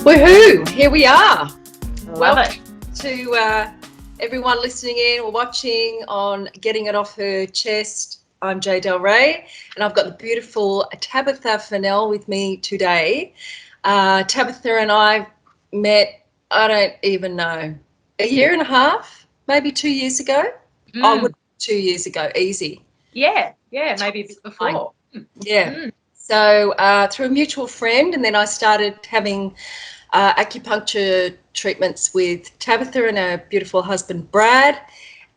Woohoo! Here we are. Love it. To everyone listening in or watching on Getting It Off Her Chest. I'm Jay Del Rey, and I've got the beautiful Tabitha Fennell with me today. Tabitha and I met, I don't even know, a year and a half, maybe 2 years ago. I would 2 years ago, easy. Yeah, maybe a bit before. Yeah. So through a mutual friend, and then I started having acupuncture treatments with Tabitha and her beautiful husband Brad,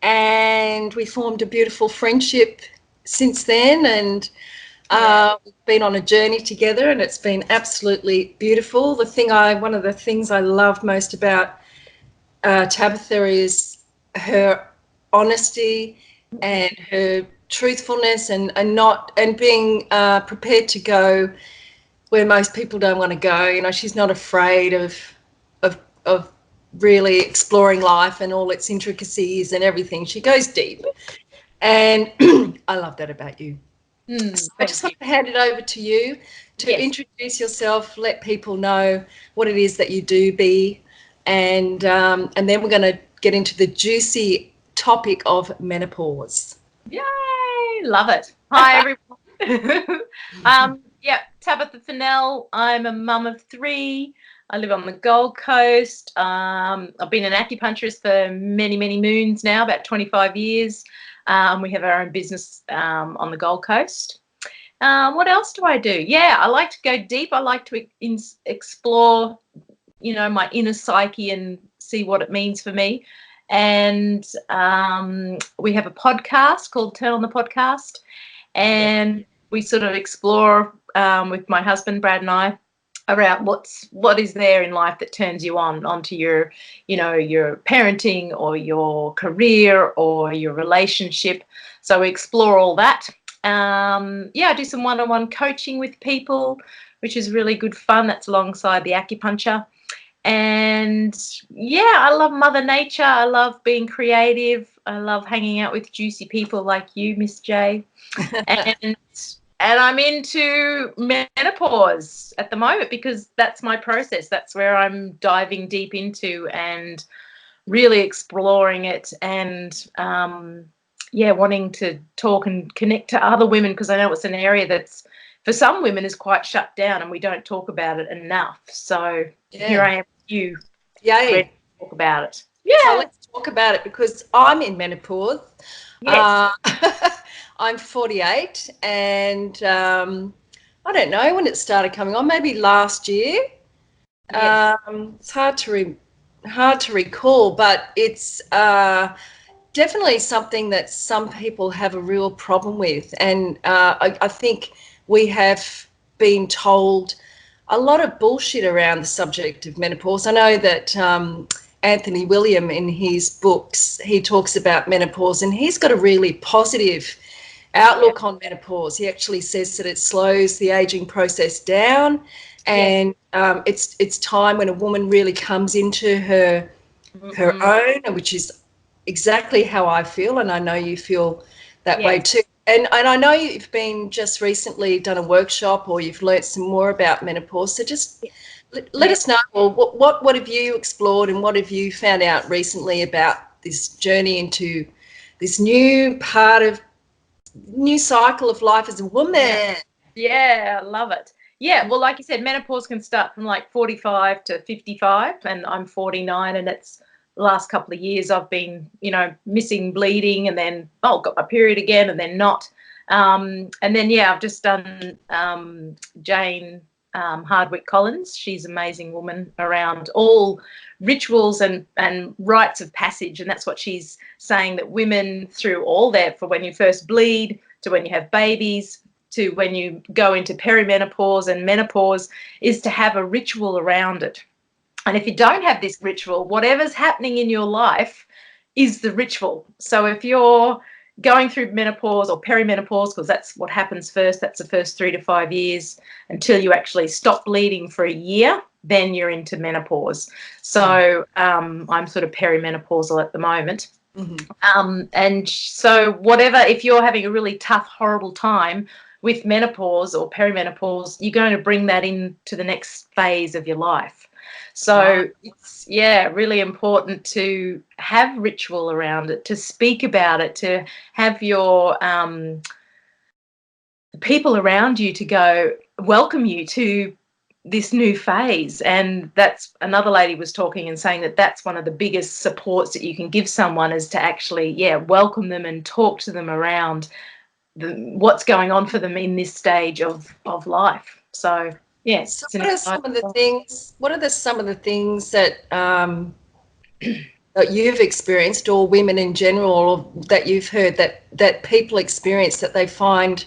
and we formed a beautiful friendship since then, and we've been on a journey together, and it's been absolutely beautiful. One of the things I love most about Tabitha is her honesty and her truthfulness, and being prepared to go where most people don't want to go. You know, she's not afraid of really exploring life and all its intricacies and everything. She goes deep, and I love that about you. So I just want to hand it over to you to introduce yourself, let people know what it is that you do be, and then we're going to get into the juicy topic of menopause. Yay! Love it. Hi, everyone. Tabitha Fennell. I'm a mum of 3. I live on the Gold Coast. I've been an acupuncturist for many, many moons now, about 25 years. We have our own business on the Gold Coast. What else do I do? Yeah, I like to go deep. I like to explore, my inner psyche and see what it means for me. And we have a podcast called Turn on the Podcast, and we sort of explore with my husband Brad and I around what is there in life that turns you onto your your parenting or your career or your relationship. So we explore all that. I do some one-on-one coaching with people, which is really good fun. That's alongside the acupuncture. And I love Mother Nature. I love being creative. I love hanging out with juicy people like you, Miss J. And I'm into menopause at the moment because that's my process. That's where I'm diving deep into and really exploring it, and wanting to talk and connect to other women, because I know it's an area that's for some women is quite shut down and we don't talk about it enough. So here I am with you. Yay. Ready to talk about it. So let's talk about it, because I'm in menopause. Yes. I'm 48, and I don't know when it started coming on, maybe last year. Yes. It's hard to recall, but it's definitely something that some people have a real problem with. And I think we have been told a lot of bullshit around the subject of menopause. I know that Anthony William, in his books, he talks about menopause, and he's got a really positive outlook on menopause. He actually says that it slows the aging process down, and it's time when a woman really comes into her own, which is exactly how I feel, and I know you feel that way too. And I know you've been just recently done a workshop, or you've learnt some more about menopause. So just let us know, or what have you explored, and what have you found out recently about this journey into this new cycle of life as a woman? Yeah, I love it. Yeah, well, like you said, menopause can start from like 45 to 55, and I'm 49, and it's the last couple of years I've been, missing bleeding, and then, got my period again, and then not. And then, I've just done Jane Hardwick Collins. She's an amazing woman around all rituals and rites of passage. And that's what she's saying, that women through all that, for when you first bleed to when you have babies to when you go into perimenopause and menopause, is to have a ritual around it. And if you don't have this ritual, whatever's happening in your life is the ritual. So if you're going through menopause or perimenopause, because that's what happens first, that's the first 3 to 5 years until you actually stop bleeding for a year, then you're into menopause. So I'm sort of perimenopausal at the moment. And so whatever, if you're having a really tough, horrible time, with menopause or perimenopause, you're going to bring that into the next phase of your life. So it's, really important to have ritual around it, to speak about it, to have your people around you to go welcome you to this new phase. And that's, another lady was talking and saying that that's one of the biggest supports that you can give someone, is to actually welcome them and talk to them around what's going on for them in this stage of life. So So what are some of the things? What are some of the things that that you've experienced, or women in general, or that you've heard that people experience, that they find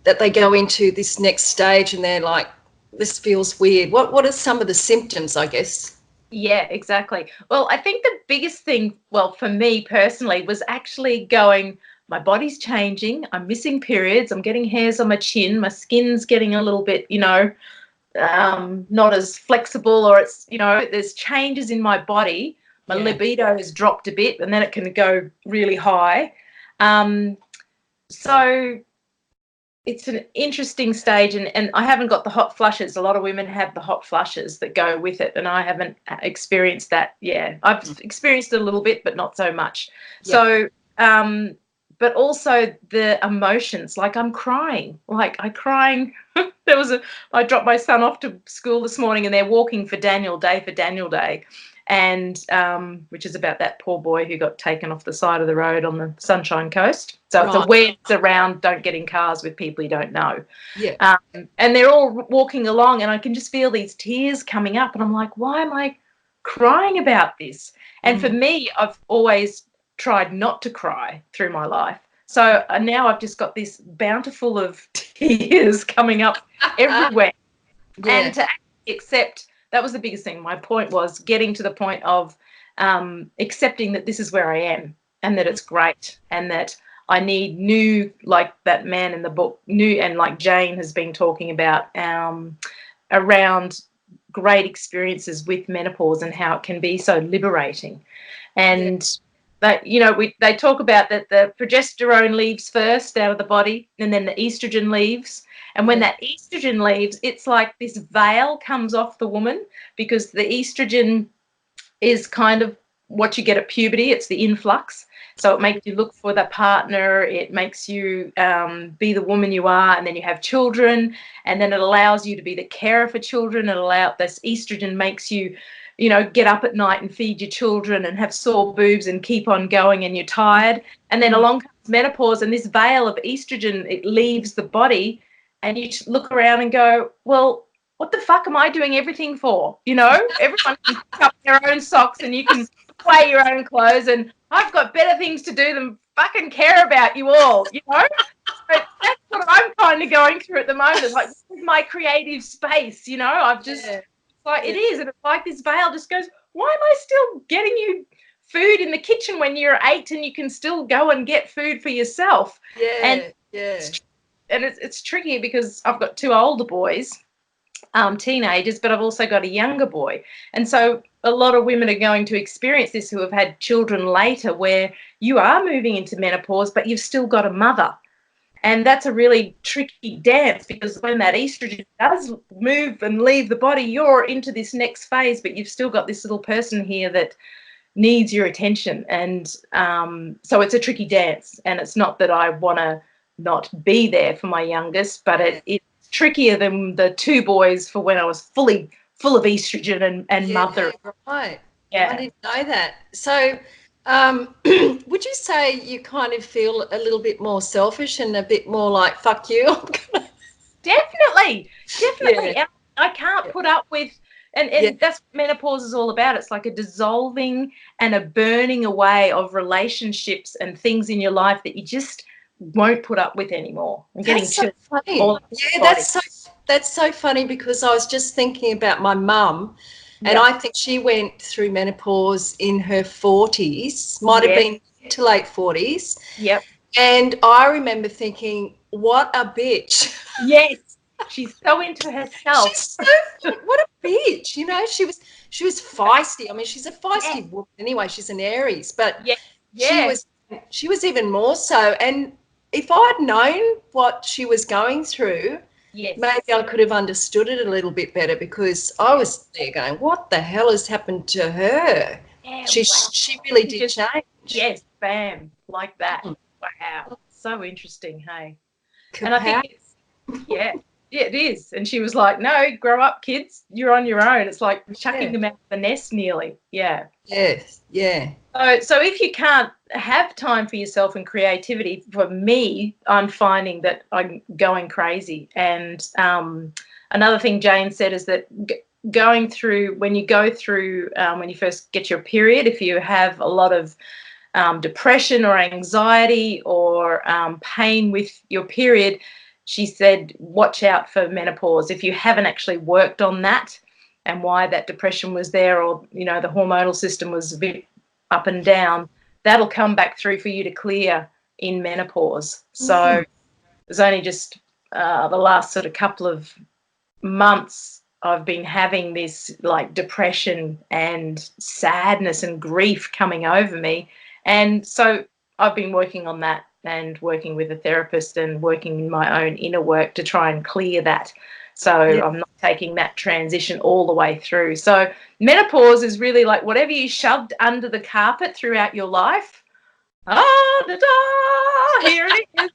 that they go into this next stage and they're like, this feels weird? What are some of the symptoms, I guess? Yeah, exactly. Well, I think the biggest thing, well, for me personally, was actually going, my body's changing, I'm missing periods, I'm getting hairs on my chin, my skin's getting a little bit, not as flexible, or it's, there's changes in my body. My libido has dropped a bit, and then it can go really high. So it's an interesting stage, and I haven't got the hot flushes. A lot of women have the hot flushes that go with it, and I haven't experienced that. Yeah, I've experienced it a little bit, but not so much. So, but also the emotions, like I'm crying, I dropped my son off to school this morning, and they're walking for Daniel Day, and which is about that poor boy who got taken off the side of the road on the Sunshine Coast. So it's awareness around, don't get in cars with people you don't know. Yeah. And they're all walking along, and I can just feel these tears coming up, and I'm like, why am I crying about this? And for me, I've always tried not to cry through my life. So now I've just got this bountiful of tears coming up everywhere. And to accept, that was the biggest thing. My point was getting to the point of accepting that this is where I am, and that it's great, and that I need new, like that man in the book, new, and like Jane has been talking about, around great experiences with menopause and how it can be so liberating. And that, they talk about that the progesterone leaves first out of the body, and then the estrogen leaves. And when that estrogen leaves, it's like this veil comes off the woman, because the estrogen is kind of what you get at puberty. It's the influx. So it makes you look for the partner. It makes you be the woman you are, and then you have children, and then it allows you to be the carer for children. This estrogen makes you, get up at night and feed your children and have sore boobs and keep on going, and you're tired. And then along comes menopause, and this veil of estrogen, it leaves the body, and you look around and go, well, what the fuck am I doing everything for? Everyone can pick up their own socks, and you can wear your own clothes, and I've got better things to do than fucking care about you all, So that's what I'm kind of going through at the moment. It's like, this is my creative space, I've just, it's like, it is. And it's like this veil just goes, why am I still getting you food in the kitchen when you're 8 and you can still go and get food for yourself? And it's tricky, because I've got 2 older boys, teenagers, but I've also got a younger boy. And so a lot of women are going to experience this who have had children later, where you are moving into menopause, but you've still got a mother. And that's a really tricky dance, because when that estrogen does move and leave the body, you're into this next phase, but you've still got this little person here that needs your attention. And so it's a tricky dance. And it's not that I want to not be there for my youngest, but it's trickier than the 2 boys for when I was full of estrogen and mother. Right. Yeah. I didn't know that. So would you say you kind of feel a little bit more selfish and a bit more like, fuck you? Definitely. Yeah. I can't put up with, and that's what menopause is all about. It's like a dissolving and a burning away of relationships and things in your life that you just won't put up with anymore. I'm getting so funny. That's so funny, because I was just thinking about my mum. And I think she went through menopause in her 40s, might have been to late 40s. Yep. And I remember thinking, what a bitch. Yes. She's so into herself. She's so, what a bitch. she was feisty. I mean, she's a feisty woman anyway. She's an Aries, but she was even more so. And if I'd known what she was going through, Yes. maybe I could have understood it a little bit better, because I was there going, what the hell has happened to her? Yeah, She really did change. Yes, bam, like that. Mm. Wow. So interesting, hey. And I Kapow. think it's, yeah, it is. And she was like, no, grow up, kids. You're on your own. It's like chucking them out of the nest nearly. Yeah. Yes, yeah. So if you can't have time for yourself and creativity, for me, I'm finding that I'm going crazy. And another thing Jane said is that going through, when you go through, when you first get your period, if you have a lot of depression or anxiety or pain with your period, she said, watch out for menopause. If you haven't actually worked on that and why that depression was there, or, you know, the hormonal system was a bit up and down, that'll come back through for you to clear in menopause. So it's only just the last sort of couple of months I've been having this like depression and sadness and grief coming over me. And so I've been working on that and working with a therapist and working in my own inner work to try and clear that. So I'm not taking that transition all the way through. So menopause is really like whatever you shoved under the carpet throughout your life. Here it is.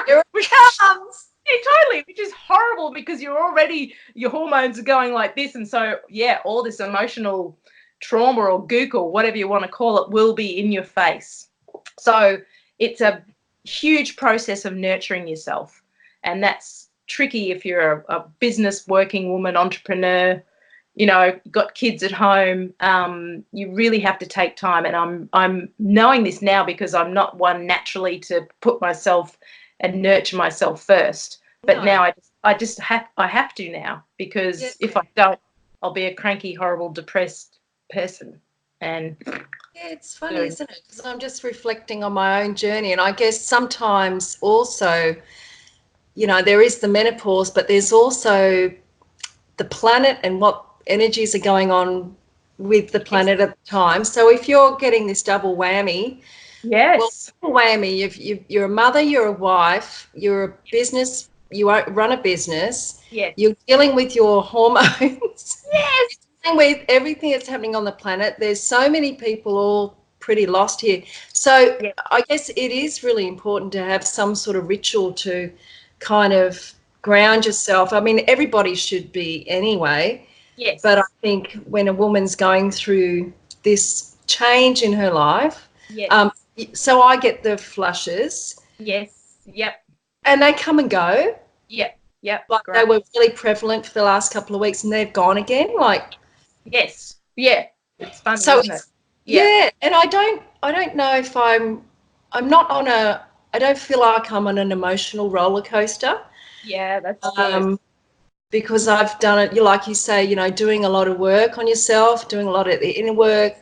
Here it comes. Yeah, totally, which is horrible because your hormones are going like this. And so, yeah, all this emotional trauma or gook or whatever you want to call it will be in your face. So it's a huge process of nurturing yourself. And that's tricky if you're a business working woman, entrepreneur, you know, got kids at home. You really have to take time. And I'm knowing this now because I'm not one naturally to put myself and nurture myself first. But now I have to now, because if I don't, I'll be a cranky, horrible, depressed person. And yeah, it's funny, isn't it? Because I'm just reflecting on my own journey, and I guess sometimes also, you know, there is the menopause, but there's also the planet and what energies are going on with the planet at the time. So if you're getting this double whammy, well, double whammy, you're a mother, you're a wife, you're a business, you run a business, you're dealing with your hormones, you're dealing with everything that's happening on the planet. There's so many people all pretty lost here. So I guess it is really important to have some sort of ritual to kind of ground yourself. I mean, everybody should be anyway. Yes. But I think when a woman's going through this change in her life, so I get the flushes. Yes. Yep. And they come and go. Yep. Yep. Like they were really prevalent for the last couple of weeks, and they've gone again. Like, yes. Yeah. It's funny, isn't it? Yeah. And I don't know if I'm not on I don't feel like I'm on an emotional roller coaster. Yeah, that's good. Because I've done it, like you say, you know, doing a lot of work on yourself, doing a lot of the inner work,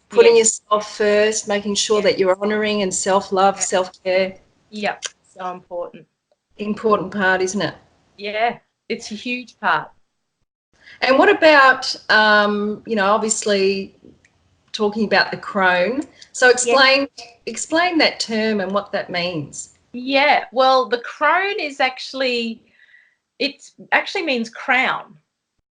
putting yourself first, making sure that you're honouring and self-love, self-care. Yeah, so important. Important part, isn't it? Yeah, it's a huge part. And what about, you know, obviously talking about the crone. So explain that term and what that means. Yeah, well, the crone is actually, it actually means crown.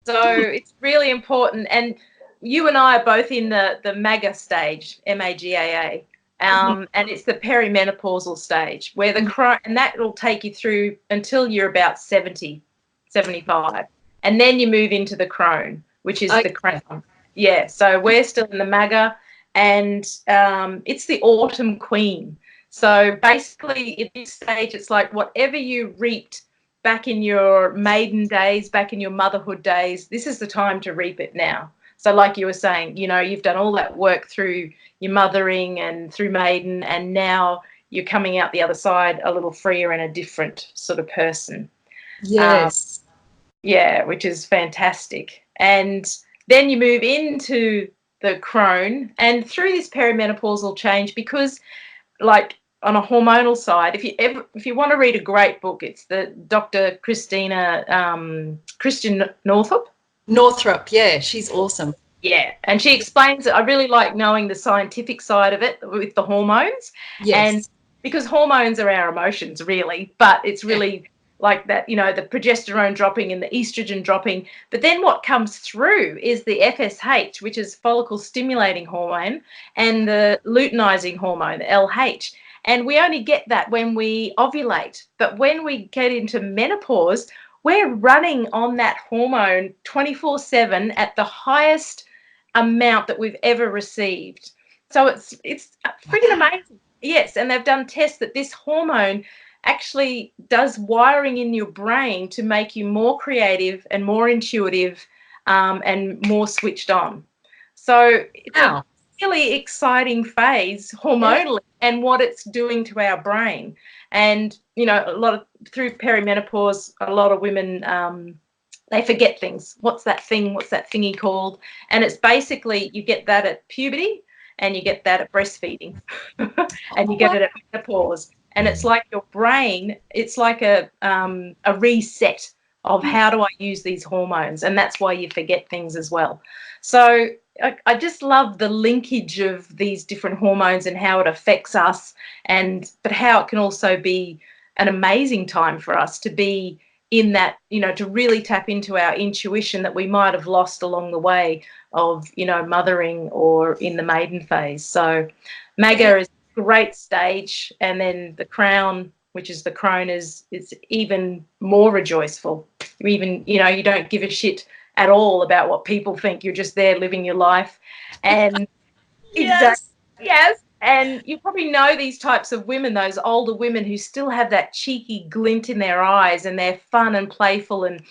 So it's really important. And you and I are both in the MAGA stage, MAGAA. And it's the perimenopausal stage where the crone, and that will take you through until you're about 70, 75. And then you move into the crone, which is the crown. Yeah, so we're still in the MAGA, and it's the autumn queen. So basically at this stage, it's like whatever you reaped back in your maiden days, back in your motherhood days, this is the time to reap it now. So like you were saying, you know, you've done all that work through your mothering and through maiden, and now you're coming out the other side a little freer and a different sort of person. Yes. Yeah, which is fantastic. And then you move into the crone, and through this perimenopausal change, because like on a hormonal side, if you want to read a great book, it's the Dr. Christian Northrup. Northrup, yeah, she's awesome. Yeah, and she explains it. I really like knowing the scientific side of it with the hormones. Yes. And because hormones are our emotions, really, but it's really like that, you know, the progesterone dropping and the estrogen dropping. But then what comes through is the FSH, which is follicle stimulating hormone, and the luteinizing hormone, the LH. And we only get that when we ovulate. But when we get into menopause, we're running on that hormone 24/7 at the highest amount that we've ever received. So it's freaking amazing. Yes, and they've done tests that this hormone actually does wiring in your brain to make you more creative and more intuitive, and more switched on. So it's a really exciting phase hormonally, and what it's doing to our brain. And, you know, through perimenopause, a lot of women, they forget things. What's that thing? What's that thingy called? And it's basically, you get that at puberty, and you get that at breastfeeding, and you get it at menopause. And it's like your brain, it's like a reset of how do I use these hormones, and that's why you forget things as well. So I just love the linkage of these different hormones and how it affects us, but how it can also be an amazing time for us to be in that, you know, to really tap into our intuition that we might have lost along the way of, you know, mothering or in the maiden phase. So MAGA is a great stage, and then the crown, which is the crone, is even more rejoiceful. Even, you know, you don't give a shit at all about what people think. You're just there living your life. And Yes. Yes. And you probably know these types of women, those older women who still have that cheeky glint in their eyes, and they're fun and playful, and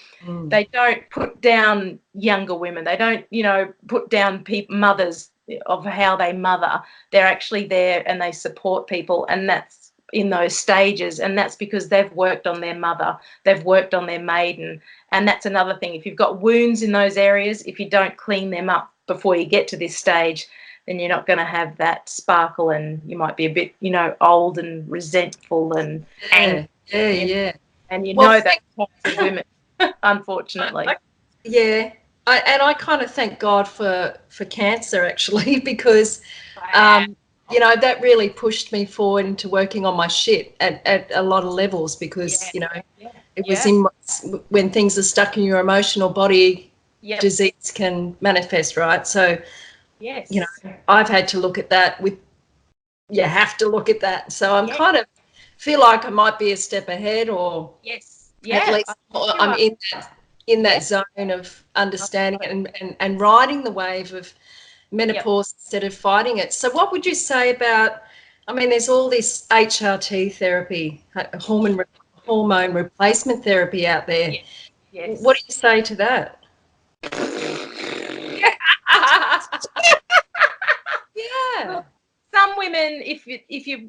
they don't put down younger women. They don't, you know, put down mothers of how they mother. They're actually there and they support people, and that's in those stages. And that's because they've worked on their mother, they've worked on their maiden. And that's another thing. If you've got wounds in those areas, if you don't clean them up before you get to this stage, then you're not going to have that sparkle, and you might be a bit, you know, old and resentful and angry. And you know that types of women, unfortunately. I kind of thank God for cancer, actually, because you know, that really pushed me forward into working on my shit at a lot of levels, because you know, it was when things are stuck in your emotional body, disease can manifest, right? So you know, I've had to look at that you have to look at that. So I'm kind of feel like I might be a step ahead, or at least I'm in that zone of understanding and riding the wave of menopause instead of fighting it. So what would you say about, I mean, there's all this HRT therapy, hormone replacement therapy out there. What do you say to that? Some women, if you're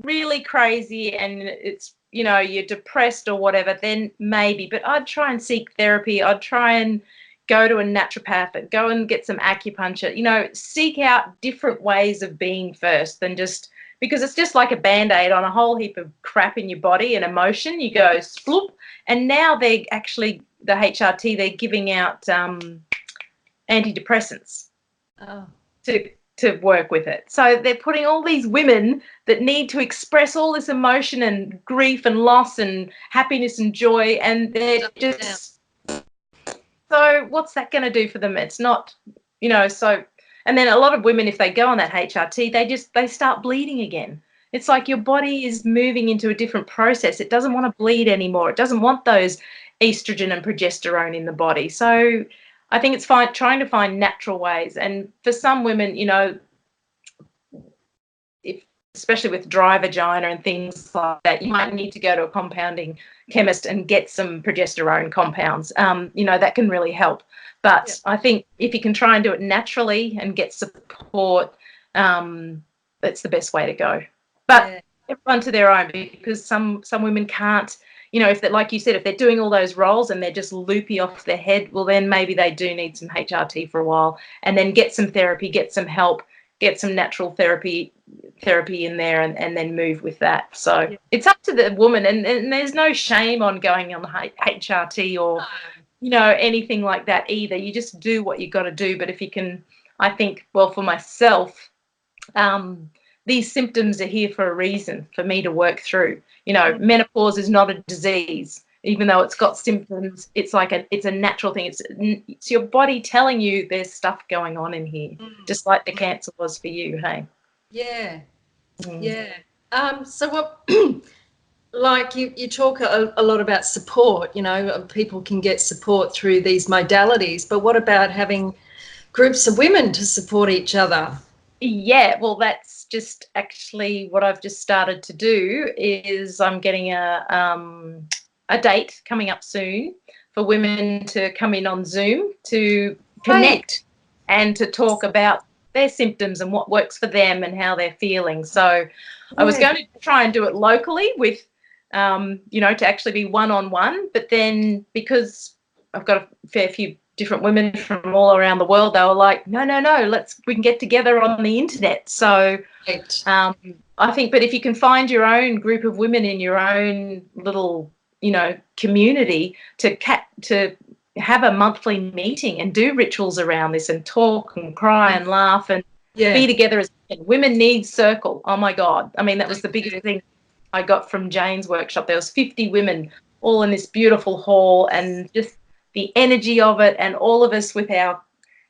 really crazy and it's, you know, you're depressed or whatever, then maybe. But I'd try and seek therapy. I'd try and go to a naturopath, go and get some acupuncture. You know, seek out different ways of being first than just, because it's just like a Band-Aid on a whole heap of crap in your body and emotion. You go sploop, and now they're actually, the HRT, they're giving out antidepressants to work with it. So they're putting all these women that need to express all this emotion and grief and loss and happiness and joy, and they're just, so what's that going to do for them? It's not, you know, so, and then a lot of women, if they go on that HRT, they start bleeding again. It's like your body is moving into a different process. It doesn't want to bleed anymore. It doesn't want those estrogen and progesterone in the body. So I think it's trying to find natural ways. And for some women, you know, especially with dry vagina and things like that, you might need to go to a compounding chemist and get some progesterone compounds. You know, that can really help. But I think if you can try and do it naturally and get support, that's the best way to go. But everyone to their own, because some women can't, you know, if that, like you said, if they're doing all those roles and they're just loopy off their head, well, then maybe they do need some HRT for a while, and then get some therapy, get some help, get some natural therapy in there, and then move with that. So it's up to the woman, and there's no shame on going on HRT or, you know, anything like that either. You just do what you got to do. But if you can, I think, well, for myself, these symptoms are here for a reason for me to work through. You know, menopause is not a disease, even though it's got symptoms. It's like it's a natural thing. It's your body telling you there's stuff going on in here, just like the cancer was for you. Hey. Yeah. Yeah. So what, like you talk a lot about support, you know, people can get support through these modalities, but what about having groups of women to support each other? Yeah, well, that's just actually what I've just started to do. Is I'm getting a date coming up soon for women to come in on Zoom to connect and to talk about their symptoms and what works for them and how they're feeling. So I was going to try and do it locally with, you know, to actually be one-on-one, but then because I've got a fair few different women from all around the world, they were like, no, we can get together on the internet. So I think, but if you can find your own group of women in your own little, you know, community to have a monthly meeting and do rituals around this and talk and cry and laugh and be together as women need circle. Oh my God. I mean, that was the biggest thing I got from Jane's workshop. There was 50 women all in this beautiful hall, and just the energy of it, and all of us with our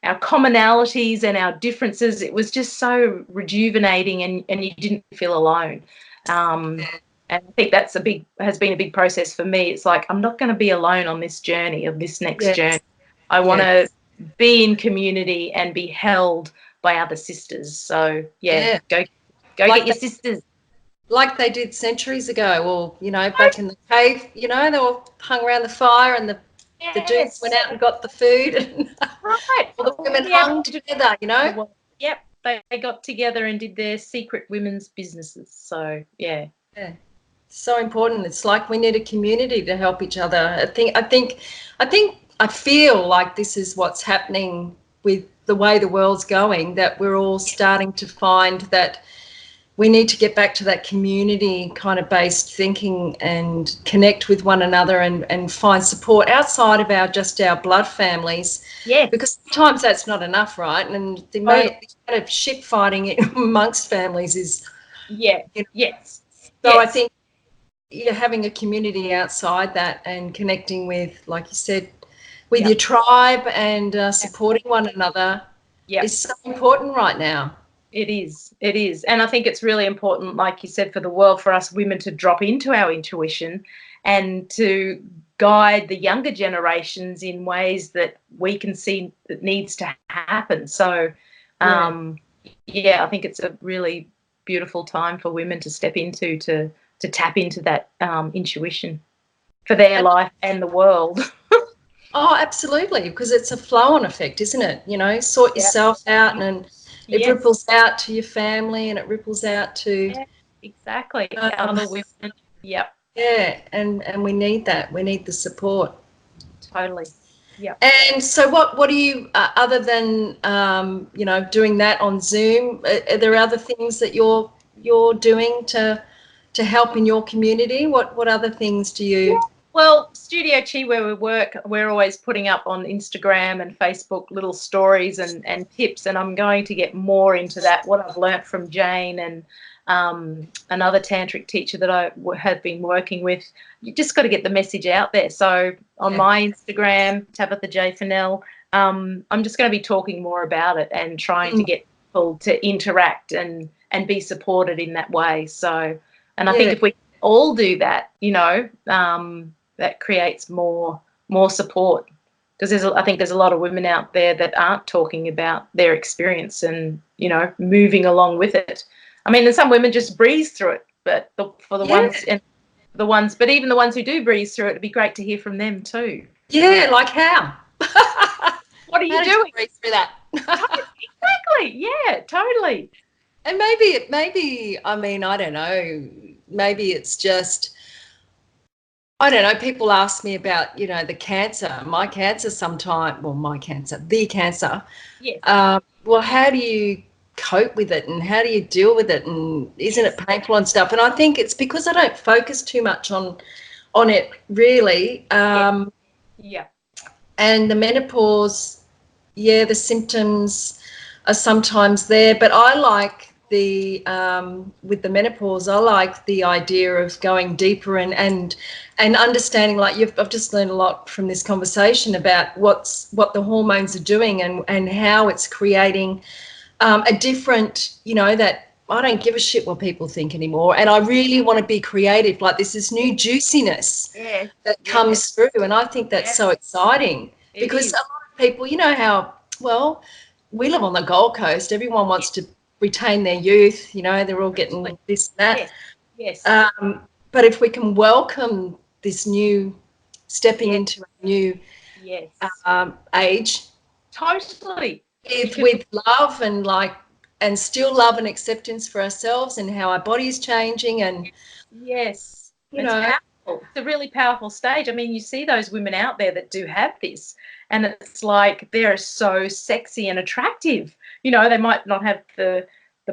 commonalities and our differences. It was just so rejuvenating, and you didn't feel alone. And I think that's has been a big process for me. It's like, I'm not going to be alone on this journey, of this next journey. I want to be in community and be held by other sisters. So go like get your sisters. Like they did centuries ago, or, you know, back in the cave, you know, they all hung around the fire, and the dudes went out and got the food, and all the women hung together, you know. Yep, they got together and did their secret women's businesses. So yeah, so important. It's like we need a community to help each other. I feel like this is what's happening with the way the world's going, that we're all starting to find that we need to get back to that community kind of based thinking and connect with one another, and find support outside of our blood families. Yeah. Because sometimes that's not enough, right? And the amount of shit fighting amongst families is, yes. So I think having a community outside that and connecting with, like you said, with your tribe and supporting one another is so important right now. It is. And I think it's really important, like you said, for the world, for us women to drop into our intuition and to guide the younger generations in ways that we can see that needs to happen. So, I think it's a really beautiful time for women to step into, to tap into that intuition for their life and the world. Oh, absolutely, because it's a flow-on effect, isn't it? You know, sort yourself out, and it ripples out to your family, and it ripples out to other women. And we need that. We need the support. Totally. Yeah. And so what do you, other than you know, doing that on Zoom, are there other things that you're doing to help in your community? What other things do you? Well, Studio Chi, where we work, we're always putting up on Instagram and Facebook little stories and tips, and I'm going to get more into that, what I've learnt from Jane and another tantric teacher that I have been working with. You just got to get the message out there. So on my Instagram, Tabitha J. Fennell, I'm just going to be talking more about it and trying to get people to interact and be supported in that way. So, and I think if we all do that, you know, that creates more support, because I think there's a lot of women out there that aren't talking about their experience and, you know, moving along with it. I mean, and some women just breeze through it, but but even the ones who do breeze through it, it'd be great to hear from them too. Yeah, like how? What are you doing? You breeze through that? Exactly. Yeah, totally. And maybe, I mean, I don't know, maybe it's just, I don't know, people ask me about, you know, the cancer sometimes, the cancer. Yes. Well, how do you cope with it, and how do you deal with it, and isn't it painful and stuff? And I think it's because I don't focus too much on it, really. And the menopause, the symptoms are sometimes there, but I like the with the menopause, I like the idea of going deeper and understanding. Like I've just learned a lot from this conversation about what the hormones are doing and how it's creating a different, that I don't give a shit what people think anymore. And I really want to be creative. Like there's this new juiciness that comes through. And I think that's so exciting because a lot of people, how, well, we live on the Gold Coast. Everyone wants to retain their youth. They're all getting this and that. Yes. But if we can welcome this new, stepping into a new age. Totally. With love and still love and acceptance for ourselves and how our body is changing and it's powerful. It's a really powerful stage. I mean, you see those women out there that do have this, and it's like they're so sexy and attractive. They might not have the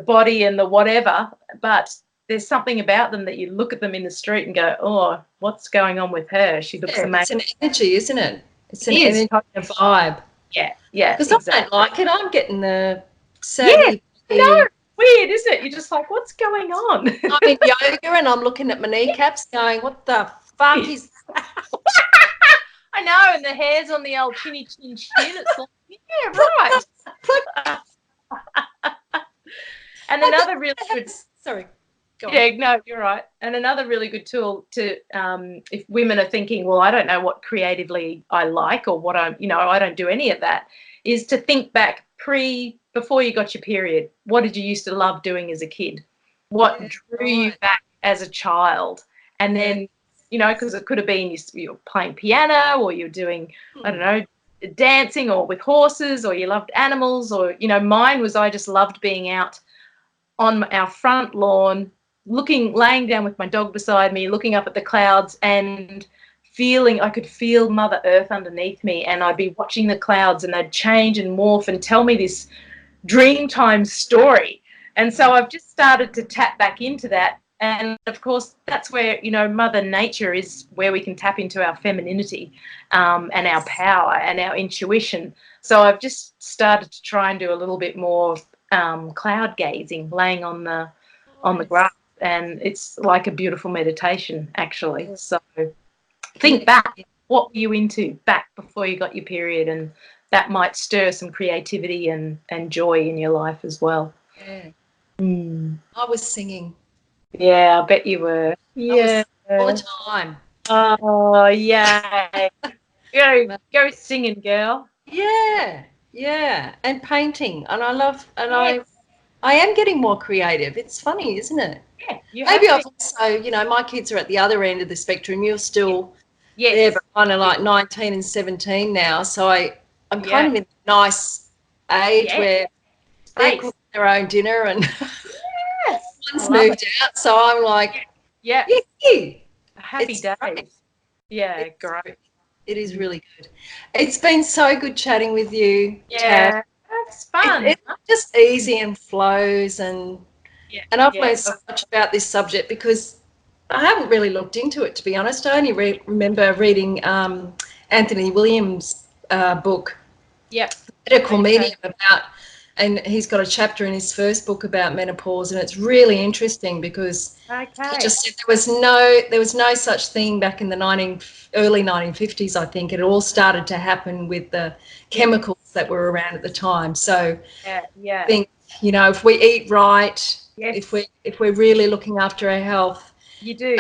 body and the whatever, but there's something about them that you look at them in the street and go, oh, what's going on with her? She looks amazing. It's an energy, isn't it? It's an energy, a vibe. Yeah. Because I don't like it. I'm getting the saggy. No, weird, isn't it? You're just like, what's going on? I'm in yoga and I'm looking at my kneecaps going, what the fuck is that? I know, and the hair's on the old chinny chin chin. It's like, yeah, right. And another really good... Sorry. Yeah, no, you're right. And another really good tool to, if women are thinking, well, I don't know what creatively I like or what I don't do any of that, is to think back before you got your period. What did you used to love doing as a kid? What drew you back as a child? And then, because it could have been you're playing piano or you're doing, I don't know, dancing or with horses or you loved animals or, mine was I just loved being out on our front lawn, laying down with my dog beside me, looking up at the clouds and I could feel Mother Earth underneath me, and I'd be watching the clouds and they'd change and morph and tell me this Dreamtime story. And so I've just started to tap back into that. And of course, that's where, Mother Nature is where we can tap into our femininity and our power and our intuition. So I've just started to try and do a little bit more cloud gazing, laying on the grass. And it's like a beautiful meditation, actually. So think back, what were you into back before you got your period? And that might stir some creativity and joy in your life as well. Yeah. I was singing. Yeah, I bet you were. Yeah. All the time. Oh, yeah. Go singing, girl. Yeah. And painting. And I love, and I am getting more creative. It's funny, isn't it? Yeah. Maybe I've also, my kids are at the other end of the spectrum. You're still there, but kind of like 19 and 17 now. So I'm kind of in a nice age where they're cooking their own dinner and one's moved out. So I'm like, happy days. Great. Yeah, great. It is really good. It's been so good chatting with you. Yeah, that's fun. It's just easy and flows and I've learned so much about this subject because I haven't really looked into it, to be honest. I only remember reading Anthony Williams' book, Medical Medium, and he's got a chapter in his first book about menopause, and it's really interesting because he just said there was no such thing back in the early 1950s. I think it all started to happen with the chemicals that were around at the time. So I think if we eat right, if we're really looking after our health, you do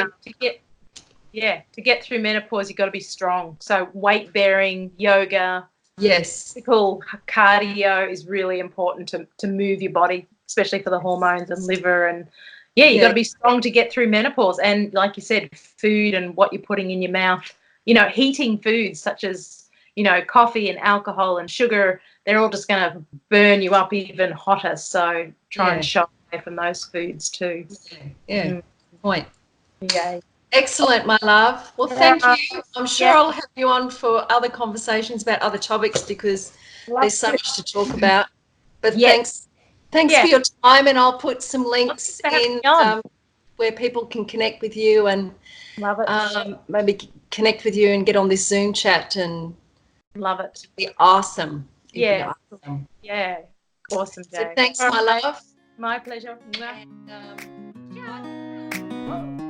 to get through menopause, you've got to be strong. So weight bearing, yoga. Physical cardio is really important to move your body, especially for the hormones and liver. And you've got to be strong to get through menopause. And like you said, food and what you're putting in your mouth, heating foods such as, coffee and alcohol and sugar, they're all just going to burn you up even hotter. So try and shy away from those foods too. Good point. Yeah. Excellent, my love. Well, thank you. I'm sure I'll have you on for other conversations about other topics because there's so much to talk about. But thanks for your time, and I'll put some links in where people can connect with you and maybe connect with you and get on this Zoom chat and love it. It'd be awesome. Awesome. Yeah, awesome day. So thanks, my love. My pleasure. And Ciao.